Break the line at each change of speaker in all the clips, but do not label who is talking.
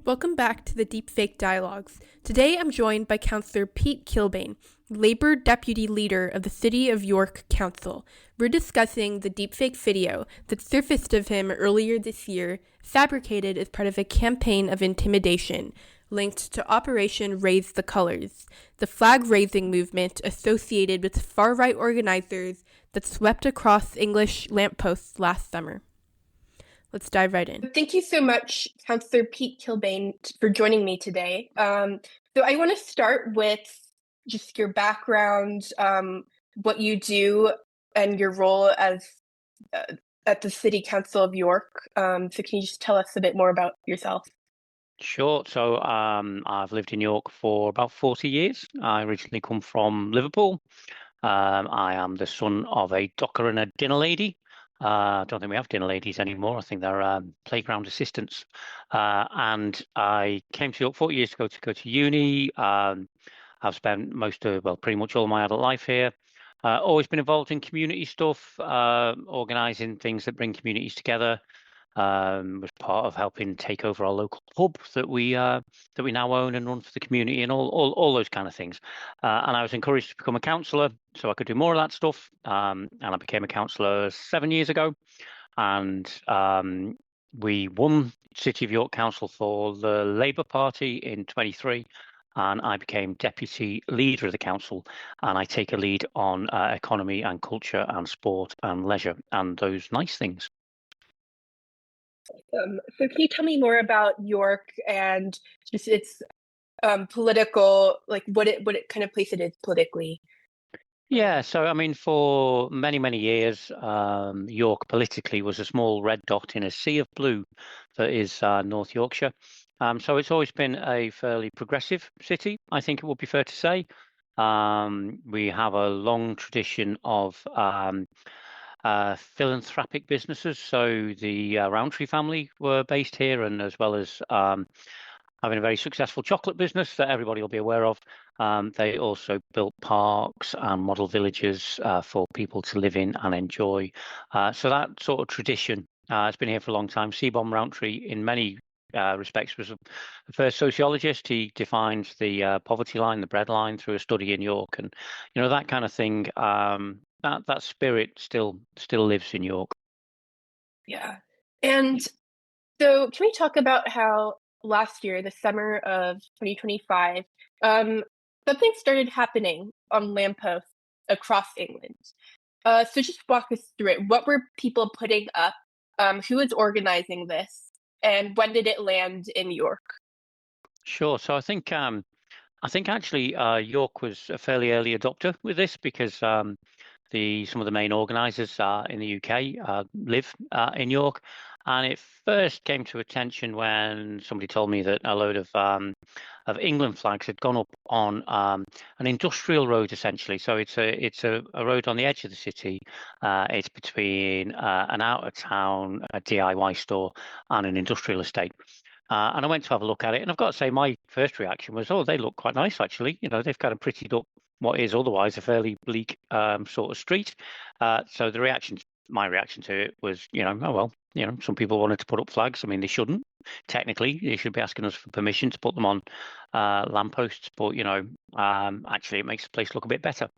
Welcome back to the Deepfake Dialogues. Today I'm joined by Councillor Pete Kilbane, Labour Deputy Leader of the City of York Council. We're discussing the deepfake video that surfaced of him earlier this year, fabricated as part of a campaign of intimidation linked to Operation Raise the Colours, the flag-raising movement associated with far-right organisers that swept across English lampposts last summer. Let's dive right in. Thank you so much, Councillor Pete Kilbane, for joining me today. So I want to start with just your background, what you do, and your role as at the City Council of York. So can you just tell us a bit more about yourself?
Sure. So I've lived in York for about 40 years. I originally come from Liverpool. I am the son of a docker and a dinner lady. I don't think we have dinner ladies anymore. I think they're playground assistants. And I came to York 40 years ago to go to uni. I've spent pretty much all my adult life here. Always been involved in community stuff, organising things that bring communities together. Was part of helping take over our local pub that we now own and run for the community, and all those kind of things. And I was encouraged to become a councillor so I could do more of that stuff. And I became a councillor 7 years ago, and we won City of York Council for the Labour Party in 23. And I became deputy leader of the council, and I take a lead on economy and culture and sport and leisure and those nice things.
So can you tell me more about York and just its political, like what kind of place it is politically?
Yeah, so I mean, for many, many years, York politically was a small red dot in a sea of blue that is North Yorkshire. So it's always been a fairly progressive city, I think it would be fair to say. We have a long tradition of philanthropic businesses. So the Roundtree family were based here, and as well as having a very successful chocolate business that everybody will be aware of. They also built parks and model villages for people to live in and enjoy. So that sort of tradition has been here for a long time. C-Bomb Roundtree, in many respects, was the first sociologist. He defined the poverty line, the bread line, through a study in York, and that kind of thing. That spirit still lives in York.
Yeah, and so can we talk about how last year, the summer of 2025, something started happening on lampposts across England. So just walk us through it. What were people putting up? Who was organizing this? And when did it land in York?
Sure. So I think actually York was a fairly early adopter with this, because some of the main organisers in the UK live in York. And it first came to attention when somebody told me that a load of England flags had gone up on an industrial road, essentially. So it's a road on the edge of the city. It's between an out of town DIY store and an industrial estate. And I went to have a look at it, and I've got to say, my first reaction was, oh, they look quite nice, actually. They've kind of prettied up what is otherwise a fairly bleak sort of street. So my reaction to it was, oh well, some people wanted to put up flags. I mean, they shouldn't. Technically, they should be asking us for permission to put them on lampposts, but actually, it makes the place look a bit better.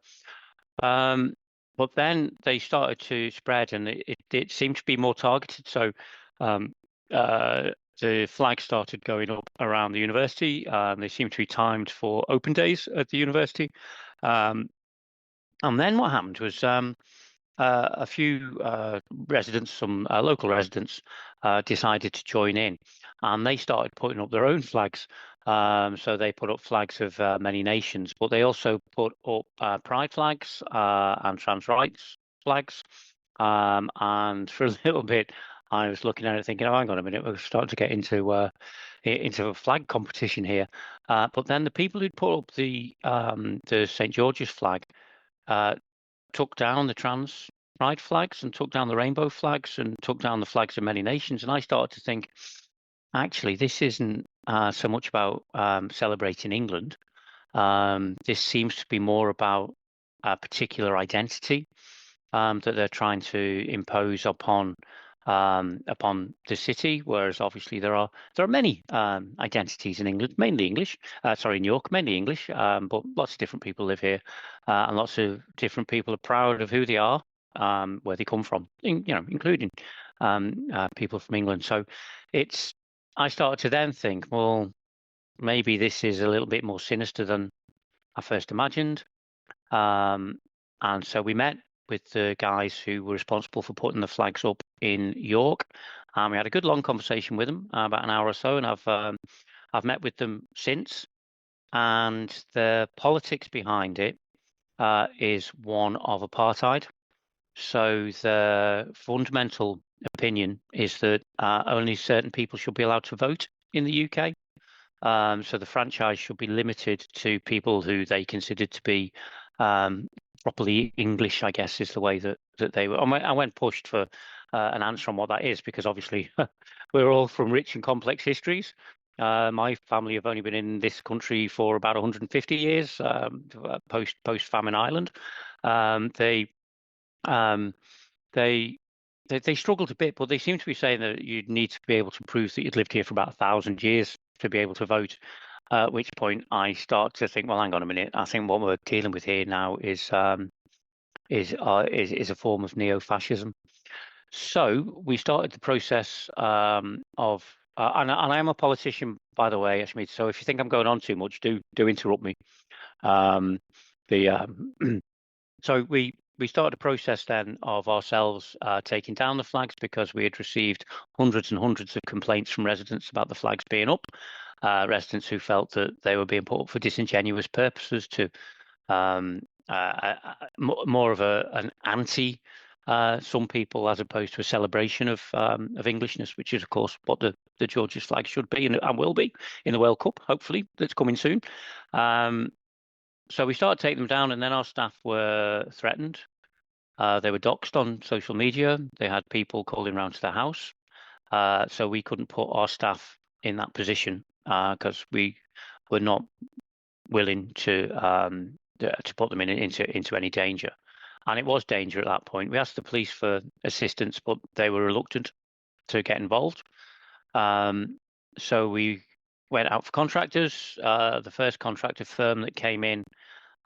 But then they started to spread, and it seemed to be more targeted. So the flag started going up around the university. They seemed to be timed for open days at the university. And then what happened was a few residents, some local residents, decided to join in, and they started putting up their own flags. So they put up flags of many nations, but they also put up pride flags and trans rights flags. And for a little bit, I was looking at it thinking, oh, hang on a minute, we're starting to get into a flag competition here. But then the people who'd put up the St. George's flag took down the trans pride flags and took down the rainbow flags and took down the flags of many nations. And I started to think, actually, this isn't so much about celebrating England. This seems to be more about a particular identity that they're trying to impose upon upon the city, whereas obviously there are many identities in England, mainly English. Sorry, in York, mainly English, but lots of different people live here, and lots of different people are proud of who they are, where they come from, including people from England. So I started to then think, well, maybe this is a little bit more sinister than I first imagined. And so we met with the guys who were responsible for putting the flags up in York. And we had a good long conversation with them, about an hour or so, and I've met with them since. And the politics behind it is one of apartheid. So the fundamental opinion is that only certain people should be allowed to vote in the UK. So the franchise should be limited to people who they considered to be properly English, I guess, is the way that they were. I went pushed for an answer on what that is, because obviously we're all from rich and complex histories. My family have only been in this country for about 150 years, post famine Ireland. They struggled a bit, but they seem to be saying that you'd need to be able to prove that you'd lived here for about 1,000 years to be able to vote. At which point I start to think, well, hang on a minute. I think what we're dealing with here now is a form of neo-fascism. So we started the process of, and I am a politician, by the way, Ashmead. So if you think I'm going on too much, do interrupt me. So we started a process then of ourselves taking down the flags, because we had received hundreds and hundreds of complaints from residents about the flags being up. Residents who felt that they were being put up for disingenuous purposes, to more of an anti some people, as opposed to a celebration of Englishness, which is of course what the George's flag should be, and will be in the World Cup, hopefully, that's coming soon. So we started taking them down, and then our staff were threatened. They were doxxed on social media. They had people calling around to their house. So we couldn't put our staff in that position, because we were not willing to put them into any danger. And it was danger at that point. We asked the police for assistance, but they were reluctant to get involved. So we went out for contractors. The first contractor firm that came in,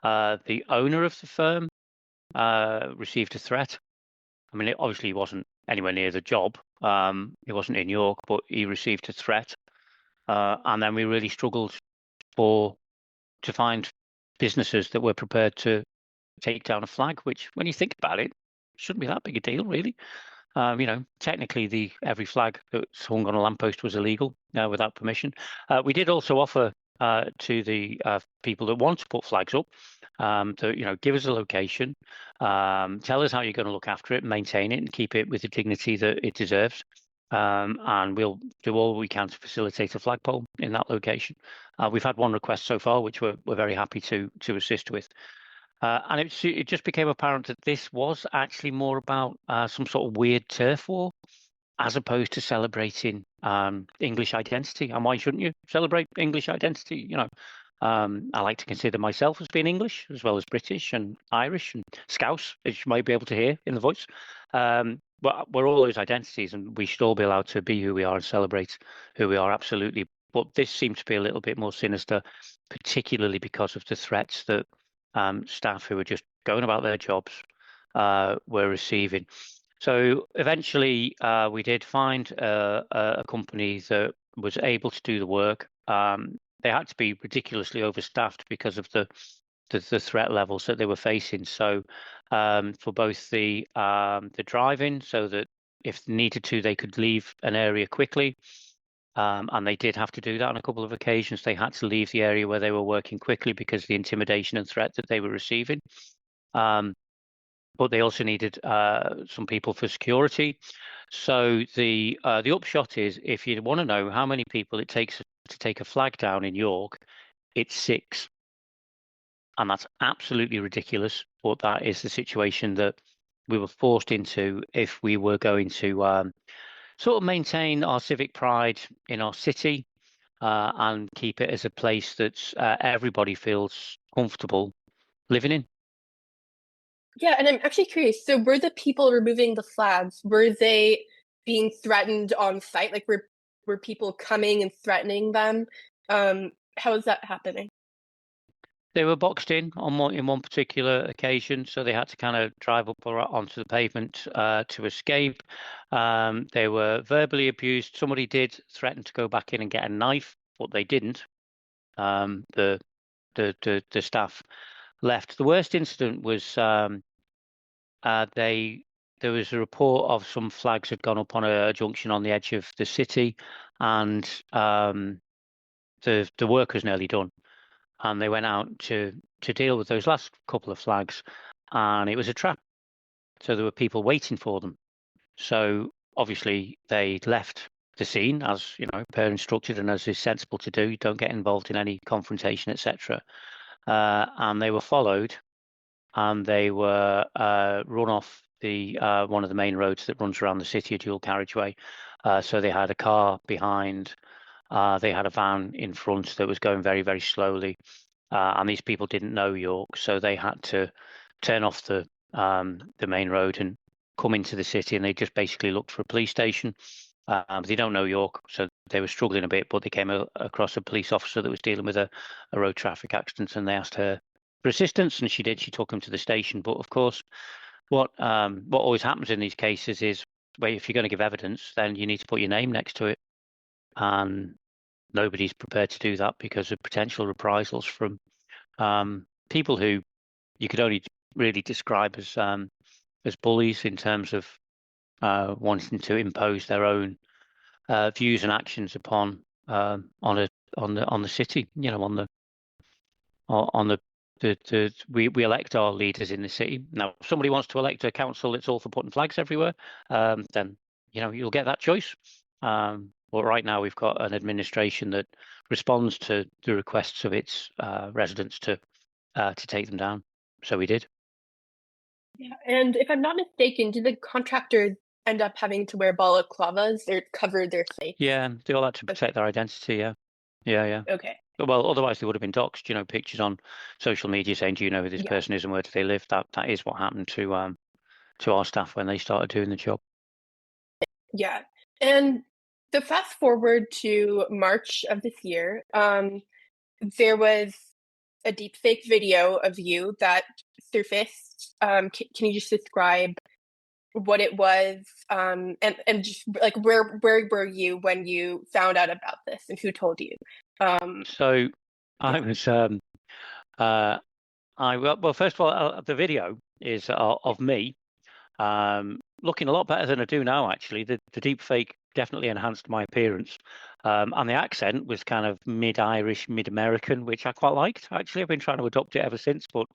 the owner of the firm received a threat. I mean, obviously he wasn't anywhere near the job. He wasn't in York, but he received a threat. And then we really struggled to find businesses that were prepared to take down a flag, which, when you think about it, shouldn't be that big a deal, really. Technically, every flag that's hung on a lamppost was illegal without permission. We did also offer to the people that want to put flags up to, give us a location, tell us how you're going to look after it, maintain it, and keep it with the dignity that it deserves. And we'll do all we can to facilitate a flagpole in that location. We've had one request so far, which we're very happy to assist with. And it just became apparent that this was actually more about some sort of weird turf war, as opposed to celebrating English identity. And why shouldn't you celebrate English identity? I like to consider myself as being English, as well as British and Irish and Scouse, as you might be able to hear in the voice. But we're all those identities, and we should all be allowed to be who we are and celebrate who we are, absolutely. But this seemed to be a little bit more sinister, particularly because of the threats that staff who were just going about their jobs were receiving. So eventually we did find a company that was able to do the work. They had to be ridiculously overstaffed because of the threat levels that they were facing. So for both the driving, so that if needed to, they could leave an area quickly. And they did have to do that on a couple of occasions. They had to leave the area where they were working quickly because of the intimidation and threat that they were receiving. But they also needed some people for security. So the upshot is, if you want to know how many people it takes to take a flag down in York, it's 6. And that's absolutely ridiculous. But that is the situation that we were forced into if we were going to sort of maintain our civic pride in our city and keep it as a place that everybody feels comfortable living in.
Yeah, and I'm actually curious. So were the people removing the flags, were they being threatened on site? Like, were people coming and threatening them? How is that happening?
They were boxed in on one particular occasion, so they had to kind of drive up or onto the pavement to escape. They were verbally abused. Somebody did threaten to go back in and get a knife, but they didn't. The staff left. The worst incident was there was a report of some flags had gone up on a junction on the edge of the city, and the work was nearly done. And they went out to deal with those last couple of flags, and it was a trap. So there were people waiting for them. So obviously they left the scene, as you know, per instructed and as is sensible to do. You don't get involved in any confrontation, etc. And they were followed, and they were run off the one of the main roads that runs around the city, a dual carriageway. So they had a car behind. They had a van in front that was going very, very slowly, and these people didn't know York, so they had to turn off the main road and come into the city, and they just basically looked for a police station. They don't know York, so they were struggling a bit, but they came across a police officer that was dealing with a road traffic accident, and they asked her for assistance, and she did. She took him to the station. But of course, what always happens in these cases is, well, if you're going to give evidence, then you need to put your name next to it, and nobody's prepared to do that because of potential reprisals from people who you could only really describe as bullies in terms of wanting to impose their own views and actions upon on the city. You know, on the we elect our leaders in the city. Now, if somebody wants to elect a council that's all for putting flags everywhere, then you know you'll get that choice. But right now we've got an administration that responds to the requests of its residents to take them down. So we did.
Yeah, and if I'm not mistaken, did the contractor end up having to wear balaclavas or cover their face?
Yeah, they all had to protect their identity. Yeah, yeah.
Okay.
Well, otherwise they would have been doxxed. You know, pictures on social media saying, "Do you know who this
Yeah.
person is and where do they live?" That is what happened to our staff when they started doing the job.
Yeah. And the fast forward to March of this year, there was a deepfake video of you that surfaced. Can you just describe what it was, and just like where were you when you found out about this, and who told you?
So I
Yeah.
was well, first of all, the video is of me looking a lot better than I do now. Actually, the deep fake definitely enhanced my appearance, and the accent was kind of mid-Irish, mid-American, which I quite liked. Actually, I've been trying to adopt it ever since, but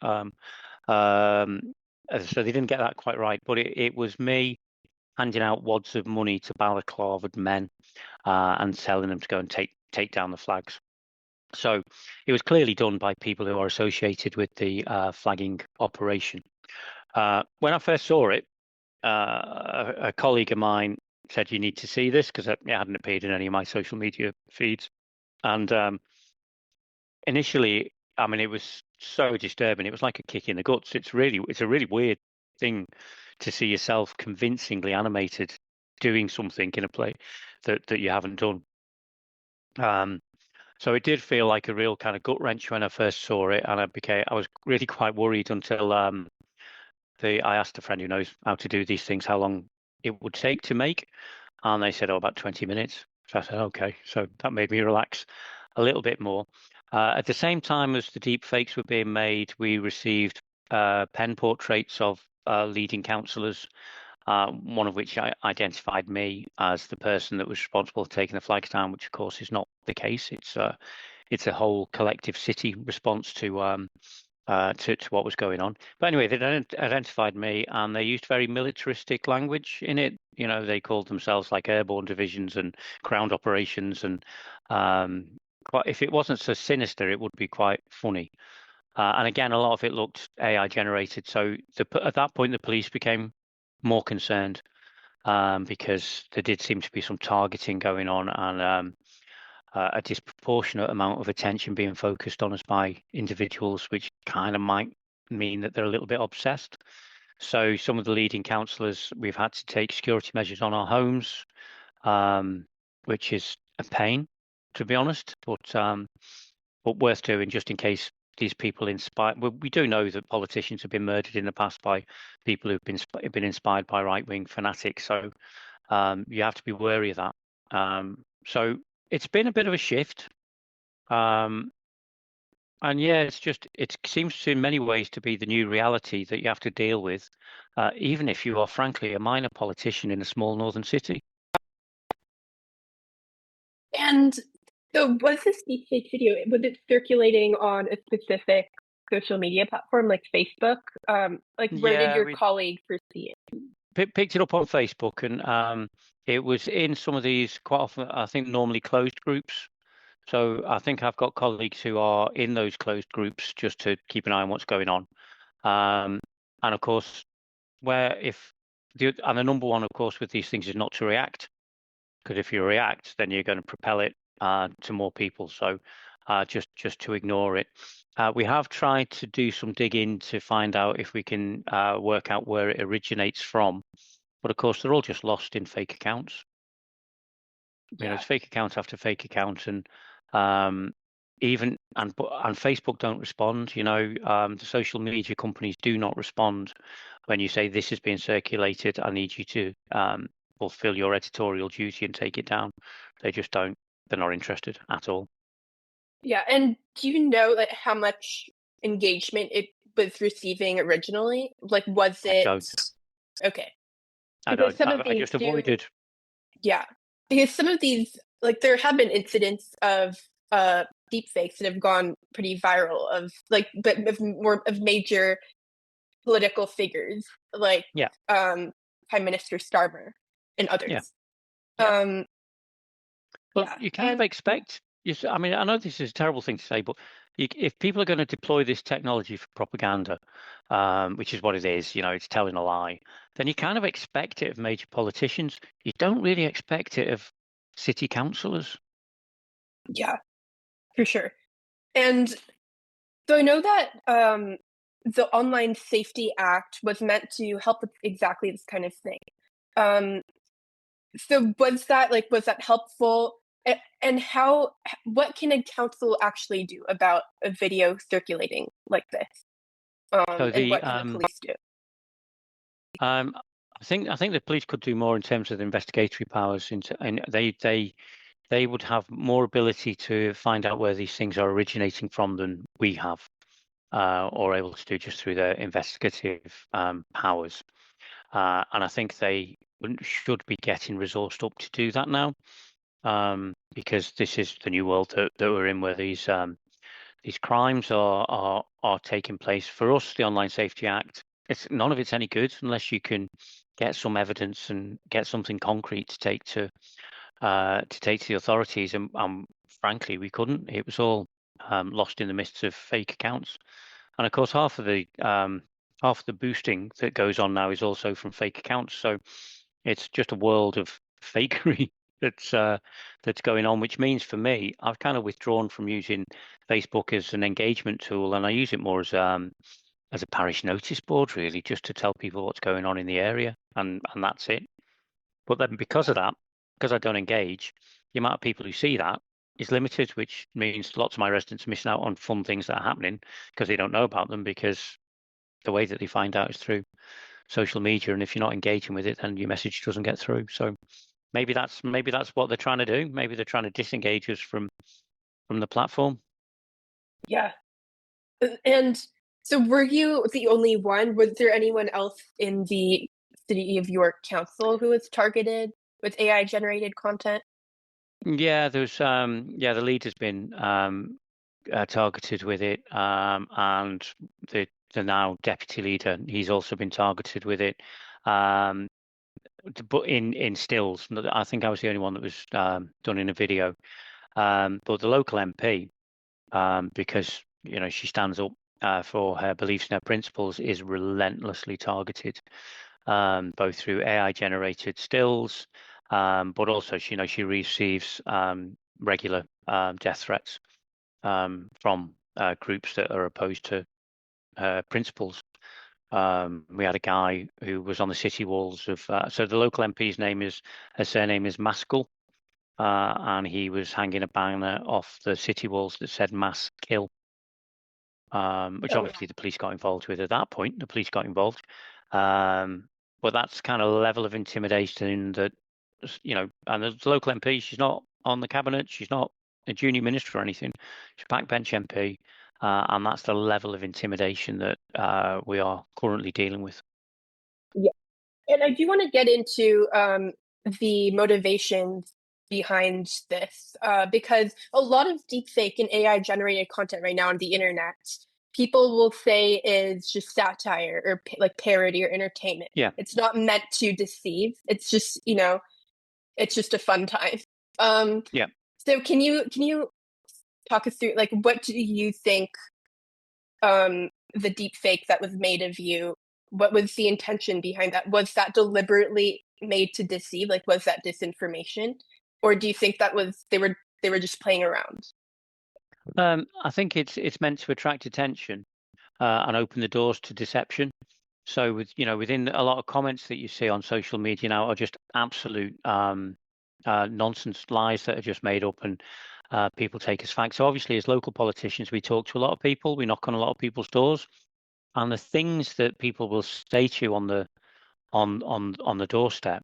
so they didn't get that quite right. But it was me handing out wads of money to balaclava-clad men and telling them to go and take down the flags. So it was clearly done by people who are associated with the flagging operation. When I first saw it, a colleague of mine said, "You need to see this," because it hadn't appeared in any of my social media feeds. And initially, I mean, it was so disturbing. It was like a kick in the guts. It's a really weird thing to see yourself convincingly animated doing something in a play that you haven't done. So it did feel like a real kind of gut wrench when I first saw it, and I was really quite worried until I asked a friend who knows how to do these things how long it would take to make, and they said, "Oh, about 20 minutes." So I said, "Okay." So that made me relax a little bit more. At the same time as the deep fakes were being made, we received pen portraits of leading councillors, one of which identified me as the person that was responsible for taking the flags down, which of course is not the case. It's a whole collective city response to what was going on. But anyway, they identified me, and they used very militaristic language in it. You know, they called themselves like airborne divisions and ground operations, and if it wasn't so sinister, it would be quite funny. And again, a lot of it looked AI generated. So at that point, the police became more concerned because there did seem to be some targeting going on, and a disproportionate amount of attention being focused on us by individuals, which kind of might mean that they're a little bit obsessed. So some of the leading councillors, we've had to take security measures on our homes, which is a pain, to be honest, but worth doing just in case these people inspire. Well, we do know that politicians have been murdered in the past by people who've been inspired by right-wing fanatics. So you have to be wary of that. So it's been a bit of a shift. And yeah, it seems in many ways to be the new reality that you have to deal with, even if you are frankly a minor politician in a small northern city.
And so was this deepfake video, was it circulating on a specific social media platform like Facebook? Where did
Yeah,
your
we
colleague first see it?
picked it up on Facebook, and it was in some of these quite often, I think, normally closed groups. So I think I've got colleagues who are in those closed groups just to keep an eye on what's going on. And of course, and the number one, of course, with these things is not to react, because if you react, then you're going to propel it to more people. So just to ignore it. We have tried to do some digging to find out if we can work out where it originates from. But of course, they're all just lost in fake accounts. It's fake account after fake account, and Facebook don't respond. The social media companies do not respond when you say this is being circulated. I need you to fulfill your editorial duty and take it down. They just don't. They're not interested at all.
Yeah, and do you know how much engagement it was receiving originally? Was
I
it
don't.
okay?
I
Because
don't.
some of
I
these
just avoided.
yeah, because some of these, there have been incidents of deepfakes that have gone pretty viral but of major political figures
Yeah.
Prime Minister Starmer and
Yeah.
others.
Yeah. Well,
Yeah,
you kind of expect. I mean, I know this is a terrible thing to say, but if people are going to deploy this technology for propaganda, which is what it is, it's telling a lie, then you kind of expect it of major politicians. You don't really expect it of city councillors.
yeah, for sure. And so I know that the Online Safety Act was meant to help with exactly this kind of thing. So was that helpful? And what can a council actually do about a video circulating like this?
So
And
the
what can the police do?
I think the police could do more in terms of the investigatory powers, and they would have more ability to find out where these things are originating from than we have, or able to do just through their investigative powers. And I think they should be getting resourced up to do that now, because this is the new world that we're in, where these crimes are taking place. For us, the Online Safety Act, none of it's any good unless you can get some evidence and get something concrete to take to the authorities. And frankly, we couldn't. It was all lost in the midst of fake accounts. And of course, half of the boosting that goes on now is also from fake accounts. So it's just a world of fakery that's going on, which means for me, I've kind of withdrawn from using Facebook as an engagement tool, and I use it more as a parish notice board, really, just to tell people what's going on in the area, and that's it. But then because of that, because I don't engage, the amount of people who see that is limited, which means lots of my residents are missing out on fun things that are happening because they don't know about them, because the way that they find out is through social media, and if you're not engaging with it, then your message doesn't get through. So maybe that's what they're trying to do. Maybe they're trying to disengage us from the platform.
Yeah. And so were you the only one? Was there anyone else in the City of York Council who was targeted with AI generated content?
Yeah, there's the lead has been targeted with it, and the now deputy leader, he's also been targeted with it. But in stills, I think I was the only one that was done in a video. But the local MP, because she stands up for her beliefs and her principles, is relentlessly targeted, both through AI generated stills, but also she receives regular death threats from groups that are opposed to her principles. We had a guy who was on the city walls of, so the local MP's her surname is Maskell, and he was hanging a banner off the city walls that said "Mass Kill," which obviously the police got involved with at that point. The police got involved, but that's kind of level of intimidation that, and the local MP, she's not on the cabinet, she's not a junior minister or anything, she's a backbench MP, and that's the level of intimidation that we are currently dealing with.
Yeah. And I do want to get into the motivations behind this, because a lot of deepfake and AI generated content right now on the internet, people will say is just satire or like parody or entertainment.
Yeah.
It's not meant to deceive. It's just, it's just a fun time.
Yeah.
So can you talk us through, like, what do you think the deepfake that was made of you, what was the intention behind that? Was that deliberately made to deceive? Like, was that disinformation? Or do you think that was they were just playing around?
I think it's meant to attract attention and open the doors to deception. So within a lot of comments that you see on social media now are just absolute nonsense lies that are just made up and people take as fact. So obviously, as local politicians, we talk to a lot of people, we knock on a lot of people's doors, and the things that people will say to you on the doorstep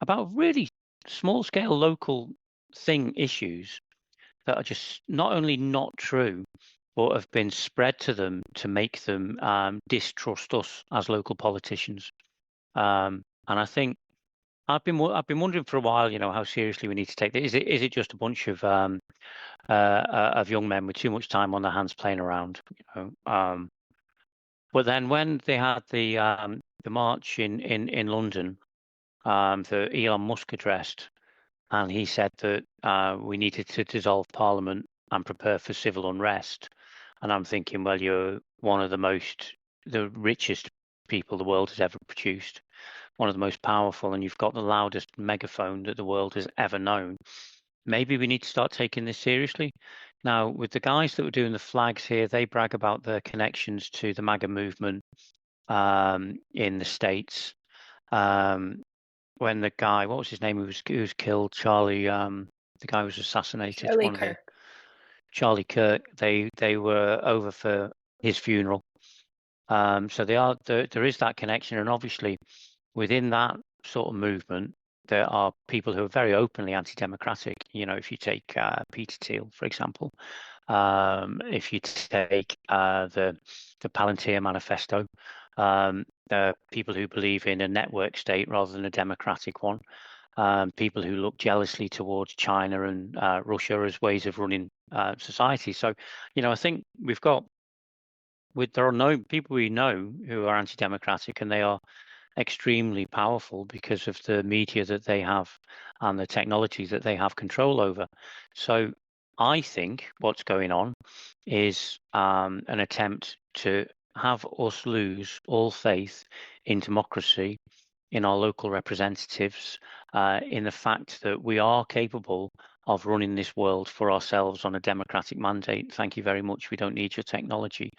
about really small scale local issues that are just not only not true, but have been spread to them to make them distrust us as local politicians. And I think I've been wondering for a while, how seriously we need to take this. Is it just a bunch of young men with too much time on their hands playing around? But then when they had the march in London, that Elon Musk addressed, and he said that we needed to dissolve Parliament and prepare for civil unrest. And I'm thinking, well, you're one of the richest people the world has ever produced, one of the most powerful, and you've got the loudest megaphone that the world has ever known. Maybe we need to start taking this seriously. Now, with the guys that were doing the flags here, they brag about their connections to the MAGA movement in the States. When the guy, what was his name, who was killed, Charlie, the guy who was assassinated, Charlie Kirk, they were over for his funeral. So there is that connection, and obviously within that sort of movement, there are people who are very openly anti-democratic. If you take Peter Thiel, for example, if you take the Palantir Manifesto, there are people who believe in a network state rather than a democratic one. People who look jealously towards China and Russia as ways of running society. So, I think there are people we know who are anti-democratic, and they are extremely powerful because of the media that they have and the technology that they have control over. So I think what's going on is an attempt to have us lose all faith in democracy, in our local representatives, in the fact that we are capable of running this world for ourselves on a democratic mandate. Thank you very much. We don't need your technology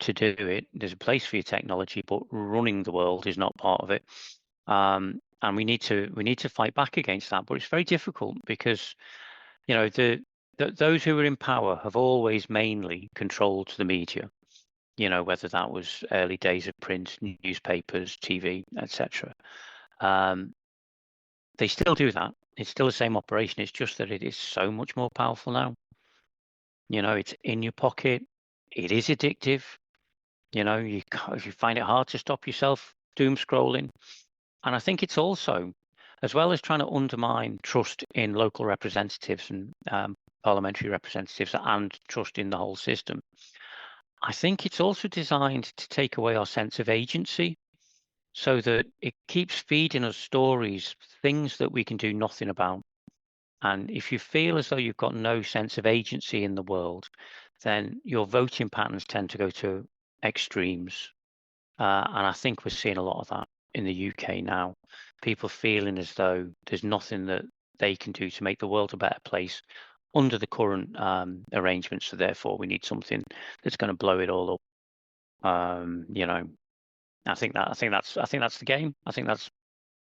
to do it. There's a place for your technology, but running the world is not part of it. And we need to fight back against that. But it's very difficult because, those who are in power have always mainly controlled the media. Whether that was early days of print, newspapers, TV, etc. They still do that. It's still the same operation. It's just that it is so much more powerful now. It's in your pocket. It is addictive. You find it hard to stop yourself doom scrolling. And I think it's also, as well as trying to undermine trust in local representatives and parliamentary representatives and trust in the whole system, I think it's also designed to take away our sense of agency, so that it keeps feeding us stories, things that we can do nothing about. And if you feel as though you've got no sense of agency in the world, then your voting patterns tend to go to extremes. And I think we're seeing a lot of that in the UK now. People feeling as though there's nothing that they can do to make the world a better place under the current arrangements. So therefore, we need something that's going to blow it all up. I think that's the game. I think that's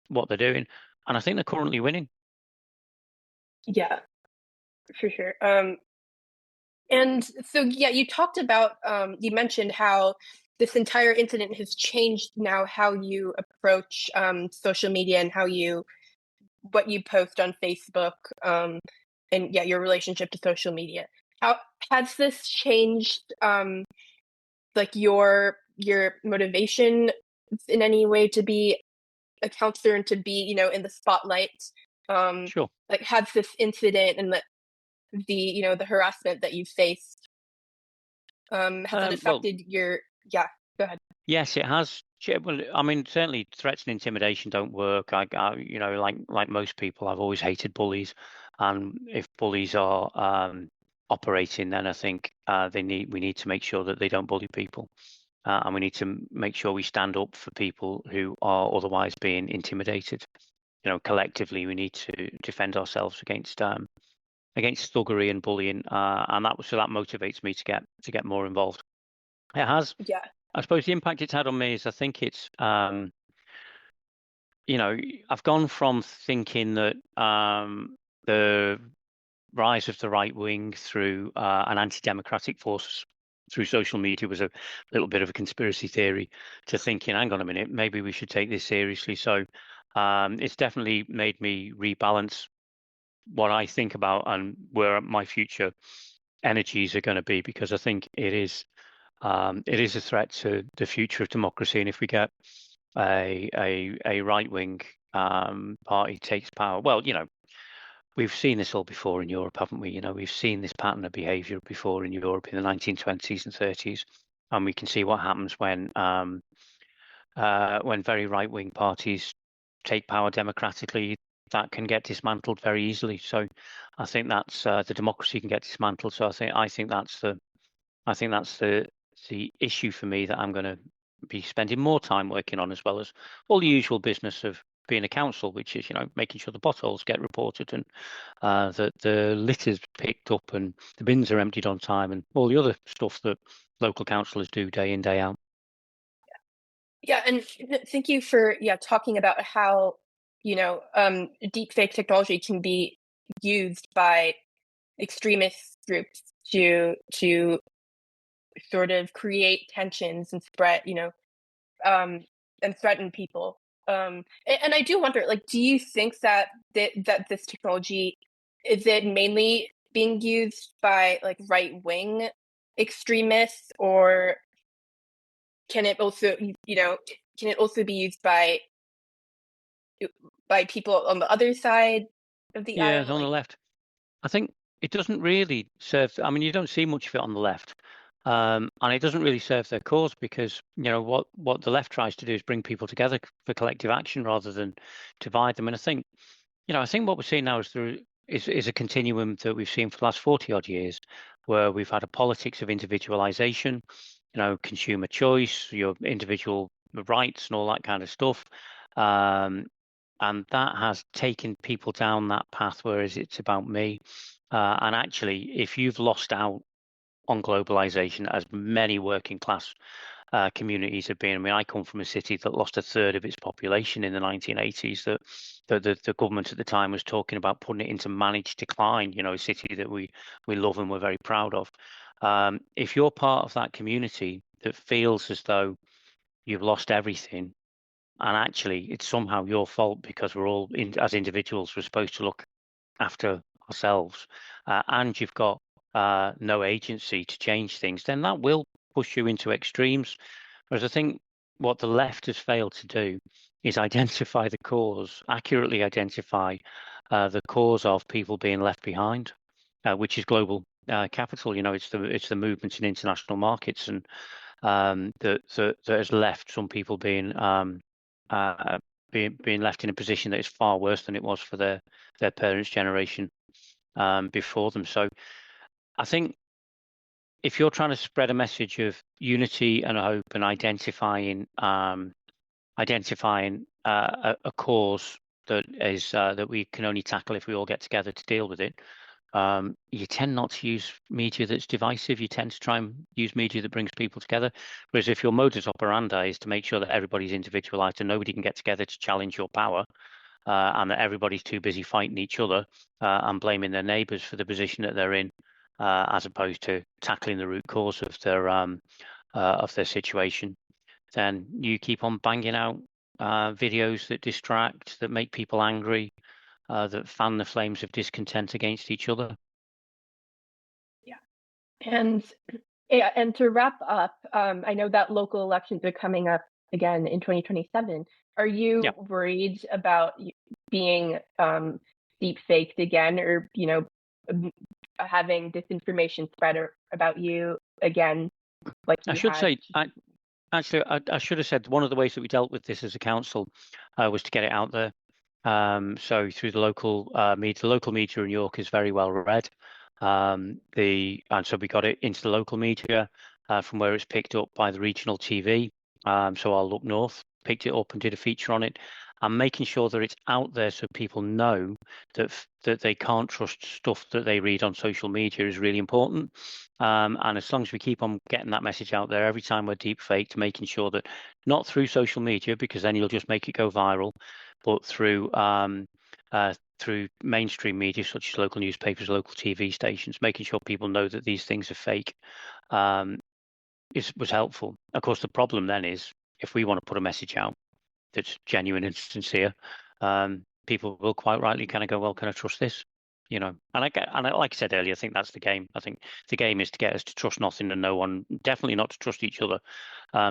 what they're doing, and I think they're currently winning.
Yeah, for sure. And so, yeah, you talked about, you mentioned how this entire incident has changed now how you approach social media and what you post on Facebook, and yeah, your relationship to social media. How has this changed, like your motivation in any way to be a counselor and to be, in the spotlight?
Sure.
Like, has this incident and the harassment that you faced, has that
Well,
affected your? Yeah, go ahead.
yes, it has. Well, I mean, certainly threats and intimidation don't work. Like most people, I've always hated bullies, and if bullies are operating, then I think we need to make sure that they don't bully people, and we need to make sure we stand up for people who are otherwise being intimidated. Collectively, we need to defend ourselves against thuggery and bullying, and that motivates me to get more involved. It has.
Yeah,
I suppose the impact it's had on me is I think it's I've gone from thinking that the rise of the right wing through an anti-democratic force through social media was a little bit of a conspiracy theory to thinking, hang on a minute, maybe we should take this seriously. So it's definitely made me rebalance what I think about and where my future energies are going to be, because I think it is a threat to the future of democracy. And if we get a right wing party takes power, well, we've seen this all before in Europe, haven't we? We've seen this pattern of behaviour before in Europe in the 1920s and 30s, and we can see what happens when very right wing parties take power democratically. That can get dismantled very easily. So I think that's the democracy can get dismantled. So I think that's the issue for me that I'm going to be spending more time working on, as well as all the usual business of being a council, which is making sure the potholes get reported and that the litter's picked up and the bins are emptied on time and all the other stuff that local councillors do day in, day out.
yeah, and thank you for talking about how deepfake technology can be used by extremist groups to sort of create tensions and spread, and threaten people. And I do wonder, like, do you think that this technology, is it mainly being used by like right wing extremists, or can it also, can it also be used by people on the other side of the
Yeah,
aisle?
on the
Like,
left. I think it doesn't really serve. I mean, you don't see much of it on the left, and it doesn't really serve their cause, because what the left tries to do is bring people together for collective action rather than divide them. And I think what we're seeing now is a continuum that we've seen for the last 40 odd years, where we've had a politics of individualization, consumer choice, your individual rights, and all that kind of stuff. Um, and that has taken people down that path, whereas it's about me. And actually, if you've lost out on globalization, as many working class communities have been. I mean, I come from a city that lost a third of its population in the 1980s. That the government at the time was talking about putting it into managed decline. A city that we love and we're very proud of. If you're part of that community that feels as though you've lost everything, and actually it's somehow your fault because we're all as individuals, we're supposed to look after ourselves, and you've got no agency to change things, then that will push you into extremes. Whereas I think what the left has failed to do is identify the cause, accurately identify the cause of people being left behind, which is global capital. It's the movement in international markets, and that has left some people uh, being left in a position that is far worse than it was for their parents' generation before them. So I think if you're trying to spread a message of unity and hope and identifying a cause that is that we can only tackle if we all get together to deal with it, You tend not to use media that's divisive. You tend to try and use media that brings people together. Whereas if your modus operandi is to make sure that everybody's individualized and nobody can get together to challenge your power, and that everybody's too busy fighting each other and blaming their neighbours for the position that they're in, as opposed to tackling the root cause of their situation, then you keep on banging out videos that distract, that make people angry, that fan the flames of discontent against each other.
And to wrap up, I know that local elections are coming up again in 2027. Are you worried about being deepfaked again, or having disinformation spread about you again, like you
I should
had?
say, actually, I should have said one of the ways that we dealt with this as a council was to get it out there. So through the local media in York is very well read. And so we got it into the local media from where it's picked up by the regional TV. So I'll Up North picked it up and did a feature on it. And making sure that it's out there so people know that they can't trust stuff that they read on social media is really important. And as long as we keep on getting that message out there every time we're deepfaked, making sure that not through social media, because then you'll just make it go viral, but through mainstream media such as local newspapers, local TV stations, making sure people know that these things are fake was helpful. Of course, the problem then is if we want to put a message out that's genuine and sincere, people will quite rightly kind of go, well, can I trust this? And like I said earlier, I think that's the game. I think the game is to get us to trust nothing and no one, definitely not to trust each other,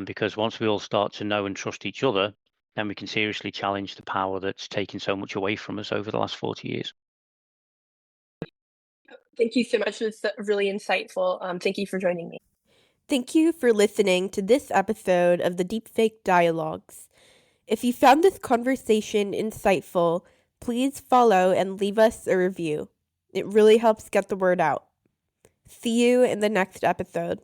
because once we all start to know and trust each other, then we can seriously challenge the power that's taken so much away from us over the last 40 years.
Thank you so much. It's really insightful. Thank you for joining me. Thank you for listening to this episode of the Deepfake Dialogues. If you found this conversation insightful, please follow and leave us a review. It really helps get the word out. See you in the next episode.